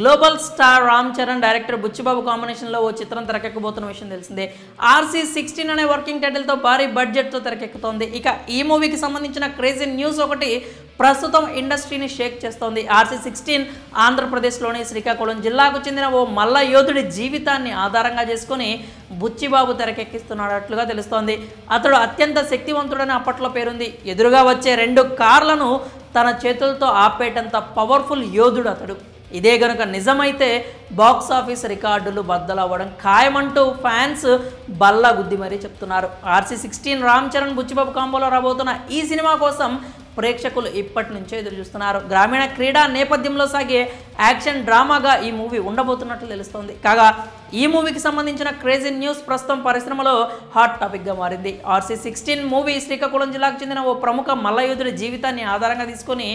Global star Ram Charan director Buchi Babu కాంబినేషన్లో ఓ చిత్రం తెరకెక్కబోతున్న విషయం తెలిసిందే. RC16 అనే వర్కింగ్ టైటిల్తో భారీ బడ్జెట్తో తెరకెక్కుతోంది. ఇక ఈ మూవీకి సంబంధించిన క్రేజీ న్యూస్ ఒకటి ప్రస్తుతం ఇండస్ట్రీని షేక్ చేస్తోంది. RC16 ఆంధ్రప్రదేశ్లోని శ్రీకాకుళం జిల్లాకు చెందిన ఓ మల్ల యోధుడి జీవితాన్ని ఆధారంగా చేసుకుని బుచ్చిబాబు తెరకెక్కిస్తున్నట్లుగా తెలుస్తోంది. అతడు అత్యంత శక్తివంతుడని అప్పట్లో పేరుంది. ఎదురుగా వచ్చే 2 కార్లను తన చేతులతో ఆపేటంత పవర్ఫుల్ యోధుడు అతడు. ఇదే గనుక నిజమైతే బాక్సాఫీస్ రికార్డులు బద్దలవ్వడం ఖాయమంటూ ఫ్యాన్స్ బల్ల గుద్ది మరీ చెప్తున్నారు. RC16 రామ్ చరణ్ బుచ్చిబాబు కాంబోలో రాబోతున్న ఈ సినిమా కోసం ప్రేక్షకులు ఇప్పటి నుంచే ఎదురు చూస్తున్నారు. గ్రామీణ క్రీడా నేపథ్యంలో సాగే యాక్షన్ డ్రామాగా ఈ మూవీ ఉండబోతున్నట్లు తెలుస్తోంది. కాగా ఈ మూవీకి సంబంధించిన క్రేజీ న్యూస్ ప్రస్తుతం పరిశ్రమలో హాట్ టాపిక్గా మారింది. RC16 మూవీ శ్రీకాకుళం జిల్లాకు చెందిన ఓ ప్రముఖ మల్లయోధుడి జీవితాన్ని ఆధారంగా తీసుకొని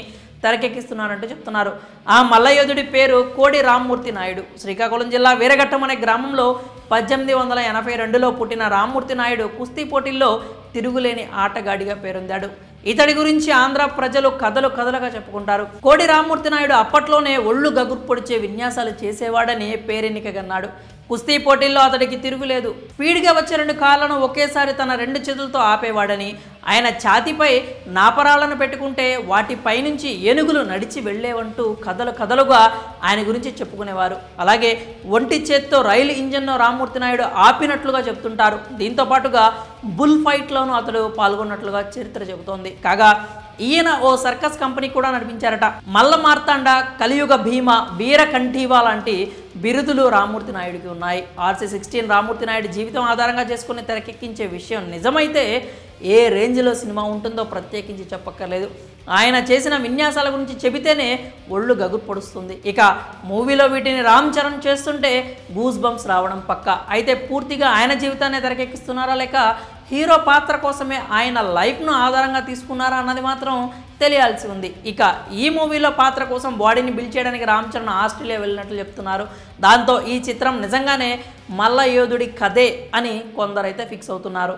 తెరకెక్కిస్తున్నారంటూ చెప్తున్నారు. ఆ మల్లయోధుడి పేరు కోడి రామ్మూర్తి నాయుడు. శ్రీకాకుళం జిల్లా వీరఘట్టం అనే గ్రామంలో 1882లో పుట్టిన రామ్మూర్తి నాయుడు కుస్తీ పోటీల్లో తిరుగులేని ఆటగాడిగా పేరొందాడు. ఇతడి గురించి ఆంధ్ర ప్రజలు కథలుగా చెప్పుకుంటారు. కోడి రామ్మూర్తి నాయుడు అప్పట్లోనే ఒళ్ళు గగురు పొడిచే విన్యాసాలు చేసేవాడని పేరెన్నికగన్నాడు. కుస్తీ పోటీల్లో అతడికి తిరుగులేదు. స్పీడ్గా వచ్చే 2 కార్లను ఒకేసారి తన 2 చేతులతో ఆపేవాడని, ఆయన ఛాతీపై నాపరాలను పెట్టుకుంటే వాటిపై నుంచి ఏనుగులు నడిచి వెళ్లేవంటూ కథలుగా ఆయన గురించి చెప్పుకునేవారు. అలాగే ఒంటి చేత్తో రైలు ఇంజన్ను రామ్మూర్తి నాయుడు ఆపినట్లుగా చెప్తుంటారు. దీంతో పాటుగా బుల్ ఫైట్లోనూ అతడు పాల్గొన్నట్లుగా చరిత్ర చెబుతోంది. కాగా ఈయన ఓ సర్కస్ కంపెనీ కూడా నడిపించారట. మల్ల మార్తాండ, కలియుగ భీమ, వీర కంఠీవా లాంటి బిరుదులు రామ్మూర్తి నాయుడికి ఉన్నాయి. RC16 రామ్మూర్తి నాయుడు జీవితం ఆధారంగా చేసుకుని తెరకెక్కించే విషయం నిజమైతే ఏ రేంజ్లో సినిమా ఉంటుందో ప్రత్యేకించి చెప్పక్కర్లేదు. ఆయన చేసిన విన్యాసాల గురించి చెబితేనే ఒళ్ళు గగురు పొడుస్తుంది. ఇక మూవీలో వీటిని రామ్ చరణ్ చేస్తుంటే గూస్ బంప్స్ రావడం పక్క. అయితే పూర్తిగా ఆయన జీవితాన్ని తెరకెక్కిస్తున్నారా లేక హీరో పాత్ర కోసమే ఆయన లైఫ్ను ఆధారంగా తీసుకున్నారా అన్నది మాత్రం తెలియాల్సి ఉంది. ఇక ఈ మూవీలో పాత్ర కోసం బాడీని బిల్డ్ చేయడానికి రామ్ చరణ్ ఆస్ట్రేలియా వెళ్ళినట్లు చెప్తున్నారు. దాంతో ఈ చిత్రం నిజంగానే మల్ల యోధుడి కథే అని కొందరైతే ఫిక్స్ అవుతున్నారు.